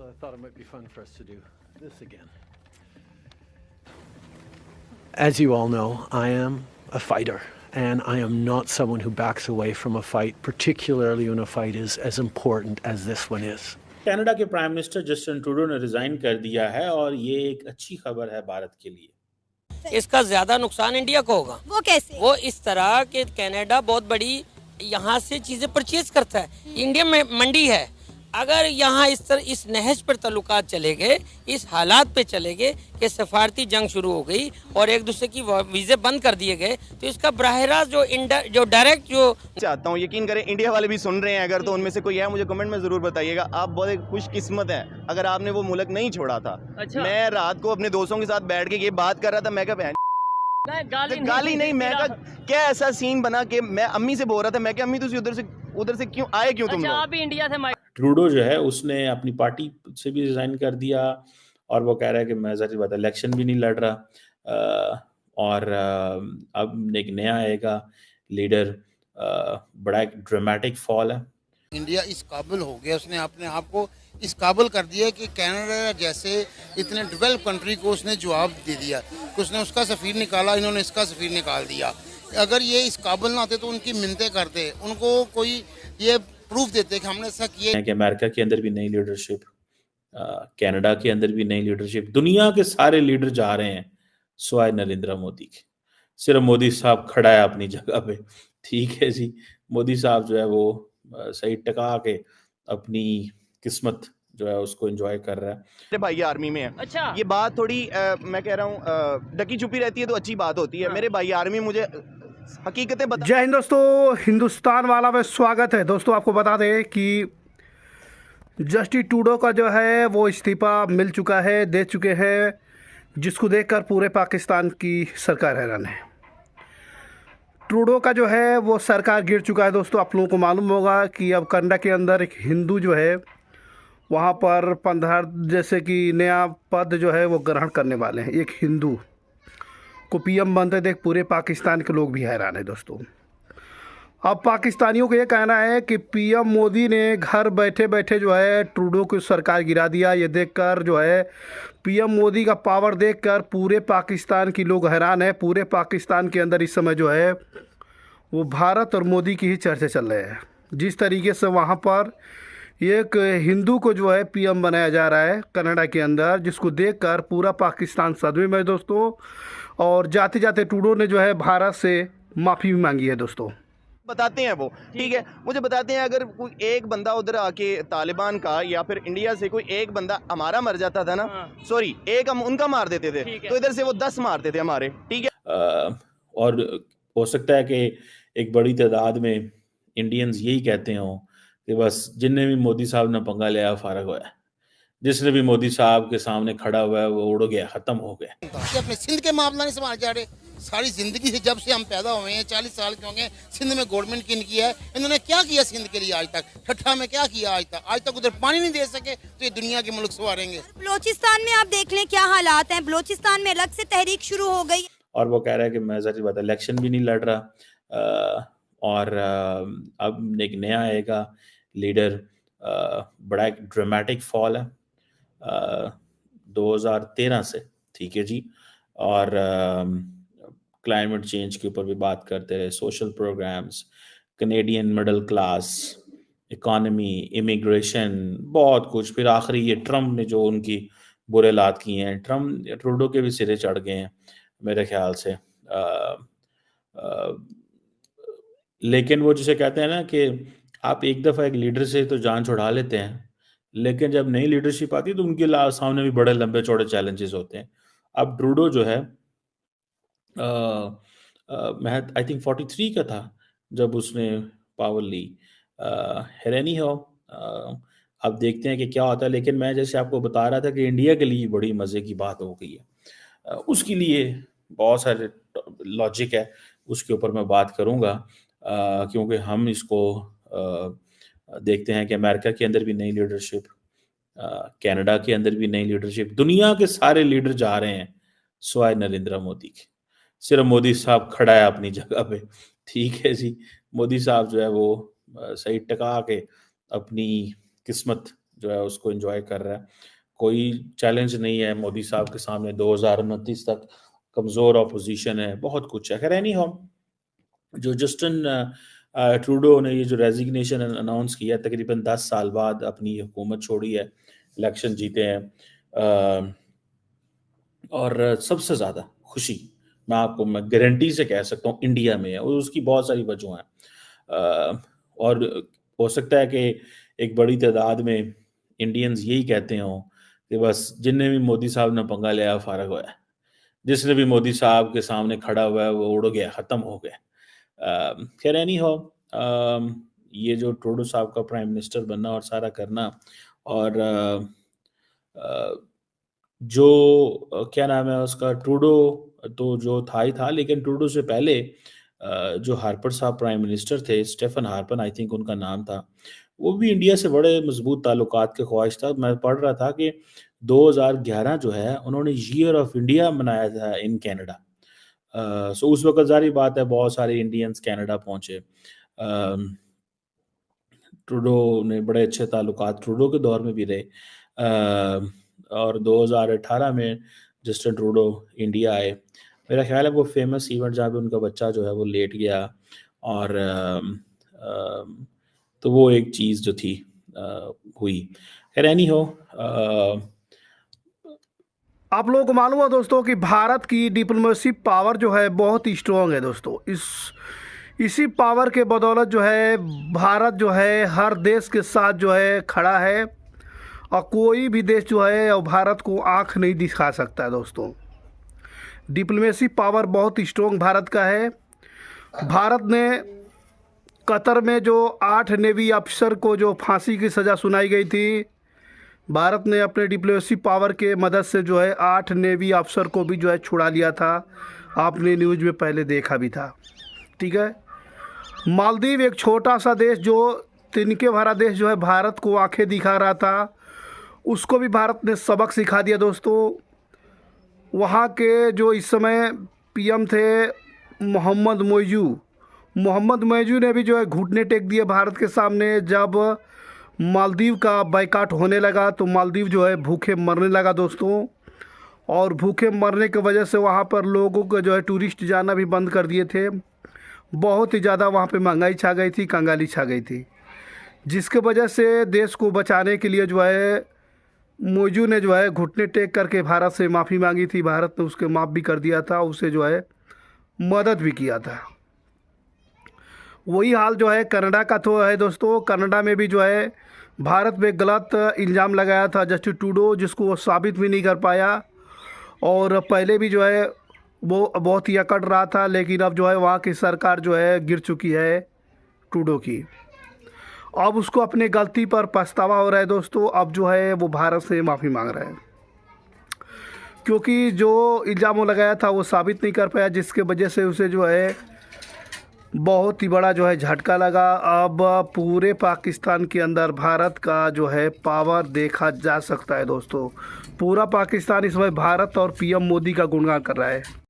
so I thought it might be fun for us to do this again. As you all know, I am a fighter, and I am not someone who backs away from a fight, particularly when a fight is as important as this one is. Canada के prime minister Justin Trudeau ने resign कर दिया है और ये एक अच्छी खबर है भारत के लिए। इसका ज्यादा नुकसान इंडिया को होगा। वो कैसे? वो इस तरह कि कनाडा बहुत बड़ी यहाँ से चीजें परचेज करता है। इंडिया में मंडी है, अगर यहाँ इस तरह इस नहज पर ताल्लुकात चले गए, इस हालात पे चले गए कि सफारती जंग शुरू हो गई और एक दूसरे की वीज़े बंद कर दिए गए, तो इसका बराह रास्त जो डायरेक्ट जो चाहता हूँ, यकीन करें इंडिया वाले भी सुन रहे हैं, अगर तो उनमें से कोई है मुझे कमेंट में ज़रूर बताइएगा। आप बहुत एक खुशकिस्मत हैं अगर आपने वो मुल्क नहीं छोड़ा था। अच्छा। मैं रात को अपने दोस्तों के साथ बैठ के ये बात कर रहा था, मैं क्या गाली नहीं, मैं क्या ऐसा सीन बना कि मैं अम्मी से बोल रहा था, मैं क्या अम्मी तुम उधर से क्यों आए, क्यों तुम अच्छा, लोग? आप भी इंडिया से ट्रूडो जो है उसने अपनी पार्टी से भी रिजाइन कर दिया और वो कह रहा है कि मैं ज़ाहिर बात है इलेक्शन भी नहीं लड़ रहा, और अब एक नया आएगा लीडर। बड़ा एक ड्रामेटिक फॉल है। इंडिया इस काबिल हो गया, उसने अपने आप को इस काबिल कर दिया कि कनाडा जैसे इतने डेवलप कंट्री को उसने जवाब दे दिया कि उसने उसका सफ़ीर निकाला, इन्होंने इसका सफ़ीर निकाल दिया। अगर ये इस काबिल ना होते तो उनकी मिन्नतें करते, उनको कोई ये प्रूफ देते कि हमने ऐसा किया। कि अमेरिका के अंदर भी नई लीडरशिप, कनाडा के अंदर भी नई लीडरशिप, दुनिया के सारे लीडर जा रहे हैं सिवाय नरेंद्र मोदी के। सिर्फ मोदी साहब खड़ा है अपनी जगह पे। ठीक है जी, मोदी साहब जो है वो सही टका के अपनी किस्मत जो है उसको एंजॉय कर रहा है। मेरे भाई आर्मी में है। अच्छा। ये बात थोड़ी मैं कह रहा हूँ ढकी छुपी रहती है तो अच्छी बात होती है। हाँ। मेरे भाई आर्मी मुझे हकीकतें बता। जय हिंद दोस्तों, हिंदुस्तान वाला में स्वागत है। दोस्तों आपको बता दें कि जस्टिन ट्रूडो का जो है वो इस्तीफा मिल चुका है, दे चुके हैं, जिसको देखकर पूरे पाकिस्तान की सरकार हैरान है। ट्रूडो का जो है वो सरकार गिर चुका है। दोस्तों आप लोगों को मालूम होगा कि अब कनाडा के अंदर एक हिंदू जो है वहाँ पर 15 जैसे कि नया पद जो है वो ग्रहण करने वाले हैं। एक हिंदू को पीएम बनते देख पूरे पाकिस्तान के लोग भी हैरान है। दोस्तों अब पाकिस्तानियों को ये कहना है कि पीएम मोदी ने घर बैठे बैठे जो है ट्रूडो की सरकार गिरा दिया। ये देखकर जो है पीएम मोदी का पावर देखकर पूरे पाकिस्तान की लोग हैरान है। पूरे पाकिस्तान के अंदर इस समय जो है वो भारत और मोदी की ही चर्चा चल रहे हैं। जिस तरीके से वहाँ पर एक हिंदू को जो है पीएम बनाया जा रहा है कनाडा के अंदर, जिसको देखकर पूरा पाकिस्तान सदमे में है दोस्तों। और जाते जाते ट्रूडो ने जो है भारत से माफ़ी भी मांगी है। दोस्तों बताते हैं वो, ठीक है, मुझे बताते हैं अगर कोई एक बंदा उधर आके तालिबान का या फिर इंडिया से कोई एक बंदा हमारा मर जाता था ना, सॉरी एक हम उनका मार देते थे, तो इधर से वो 10 मारते थे हमारे, ठीक है। और हो सकता है कि एक बड़ी तादाद में इंडियंस यही कहते हों कि बस जिनने भी मोदी साहब ने पंगा लिया फारग हुआ है, जिसने भी मोदी साहब के सामने खड़ा हुआ है वो उड़ गया, खत्म हो गया। अपने सिंध के मामला नहीं संभाल जा रहे। सारी जिंदगी से जब से हम पैदा हुए हैं 40 साल के होंगे, सिंध में गवर्नमेंट की इनकी है, इन्होंने क्या किया सिंध के लिए आज तक? ठट्ठा में क्या किया आज तक उधर पानी नहीं दे सके, तो ये दुनिया के मुल्क संवारेंगे। बलोचिस्तान में आप देख लें क्या हालात हैं। बलोचिस्तान में अलग से तहरीक शुरू हो गई और वो कह रहा है कि मैं ज़ाहिर बात है इलेक्शन भी नहीं लड़ रहा, और अब एक नया आएगा लीडर। बड़ा एक ड्रामेटिक फॉल है 2013 से, ठीक है जी। और क्लाइमेट चेंज के ऊपर भी बात करते रहे, social programs, Canadian middle class, economy, immigration, बहुत कुछ। फिर आखिरी ये ट्रम्प ने जो उनकी बुरे हालात किए हैं, ट्रूडो के भी सिरे चढ़ गए हैं मेरे ख्याल से। लेकिन वो जिसे कहते हैं ना कि आप एक दफ़ा एक लीडर से तो जान छुड़ा लेते हैं, लेकिन जब नई लीडरशिप आती है तो उनके सामने भी बड़े लंबे चौड़े चैलेंजेस होते हैं। अब ट्रूडो जो है मैं आई थिंक 43 का था जब उसने पावर ली। हैरानी हो, अब देखते हैं कि क्या होता है। लेकिन मैं जैसे आपको बता रहा था कि इंडिया के लिए बड़ी मज़े की बात हो गई है। उसके लिए बहुत सारे लॉजिक है, उसके ऊपर मैं बात करूँगा, क्योंकि हम इसको देखते हैं कि अमेरिका के अंदर भी नई लीडरशिप, कनाडा के अंदर भी नई लीडरशिप, दुनिया के सारे लीडर जा रहे हैं सिवाय नरेंद्र मोदी के। सिर्फ मोदी साहब खड़ा है अपनी जगह पे। ठीक है जी, मोदी साहब जो है वो सही टका के अपनी किस्मत जो है उसको एंजॉय कर रहा है। कोई चैलेंज नहीं है मोदी साहब के सामने 2029 तक, कमज़ोर अपोजिशन है, बहुत कुछ है। खैर एनी हाउ, जो जस्टिन ट्रूडो ने ये जो रेजिग्नेशन अनाउंस किया, तकरीबन 10 साल बाद अपनी हुकूमत छोड़ी है, इलेक्शन जीते हैं, और सबसे ज़्यादा खुशी मैं गारंटी से कह सकता हूँ इंडिया में है, और उसकी बहुत सारी वजह हैं। और हो सकता है कि एक बड़ी तादाद में इंडियंस यही कहते हों कि बस जिनने भी मोदी साहब ने पंगा लिया फारग हुआ है, जिसने भी मोदी साहब के सामने खड़ा हुआ है वो उड़ गया, ख़त्म हो गया। खैर एनी हो, ये जो ट्रूडो साहब का प्राइम मिनिस्टर बनना और सारा करना, और जो क्या नाम है उसका, ट्रूडो तो जो था ही था, लेकिन ट्रूडो से पहले जो हार्पर साहब प्राइम मिनिस्टर थे, स्टेफन हार्पर आई थिंक उनका नाम था, वो भी इंडिया से बड़े मजबूत ताल्लुकात के ख्वाहिश था। मैं पढ़ रहा था कि 2011 जो है उन्होंने ईयर ऑफ इंडिया मनाया था इन कनाडा। सो उस वक्त जारी बात है बहुत सारे इंडियंस कनाडा पहुंचे। ट्रूडो ने बड़े अच्छे ताल्लुकात ट्रूडो के दौर में भी रहे, और 2018 में जस्टिन ट्रूडो इंडिया आए। मेरा ख्याल है वो फेमस इवेंट जहाँ पे उनका बच्चा जो है वो लेट गया, और तो वो एक चीज़ जो थी हुई। खैर एनी हो, आप लोगों को मालूम है दोस्तों कि भारत की डिप्लोमेसी पावर जो है बहुत ही स्ट्रॉन्ग है दोस्तों। इसी पावर के बदौलत जो है भारत जो है हर देश के साथ जो है खड़ा है, और कोई भी देश जो है और भारत को आंख नहीं दिखा सकता है दोस्तों। डिप्लोमेसी पावर बहुत ही स्ट्रॉन्ग भारत का है। भारत ने कतर में जो 8 नेवी अफसर को जो फांसी की सज़ा सुनाई गई थी, भारत ने अपने डिप्लोमेसी पावर के मदद से जो है 8 नेवी अफसर को भी जो है छुड़ा लिया था। आपने न्यूज़ में पहले देखा भी था, ठीक है। मालदीव एक छोटा सा देश, जो तिनके भरा देश जो है भारत को आंखें दिखा रहा था, उसको भी भारत ने सबक सिखा दिया दोस्तों। वहाँ के जो इस समय पीएम थे मोहम्मद मोइजू ने भी जो है घुटने टेक दिए भारत के सामने। जब मालदीव का बायकॉट होने लगा तो मालदीव जो है भूखे मरने लगा दोस्तों, और भूखे मरने की वजह से वहाँ पर लोगों को जो है टूरिस्ट जाना भी बंद कर दिए थे। बहुत ही ज़्यादा वहाँ पे महंगाई छा गई थी, कंगाली छा गई थी, जिसके वजह से देश को बचाने के लिए जो है मोइजू ने जो है घुटने टेक करके भारत से माफ़ी मांगी थी। भारत ने उसके माफ़ भी कर दिया था, उसे जो है मदद भी किया था। वही हाल जो है कनाडा का तो है दोस्तों। कनाडा में भी जो है भारत में गलत इल्ज़ाम लगाया था जस्टिन ट्रूडो, जिसको वो साबित भी नहीं कर पाया, और पहले भी जो है वो बहुत ही अकड़ रहा था, लेकिन अब जो है वहाँ की सरकार जो है गिर चुकी है ट्रूडो की। अब उसको अपने गलती पर पछतावा हो रहा है दोस्तों। अब जो है वो भारत से माफ़ी मांग रहा है, क्योंकि जो इल्ज़ाम वो लगाया था वो साबित नहीं कर पाया, जिसके वजह से उसे जो है बहुत ही बड़ा जो है झटका लगा। अब पूरे पाकिस्तान के अंदर भारत का जो है पावर देखा जा सकता है दोस्तों। पूरा पाकिस्तान इस समय भारत और पीएम मोदी का गुणगान कर रहा है।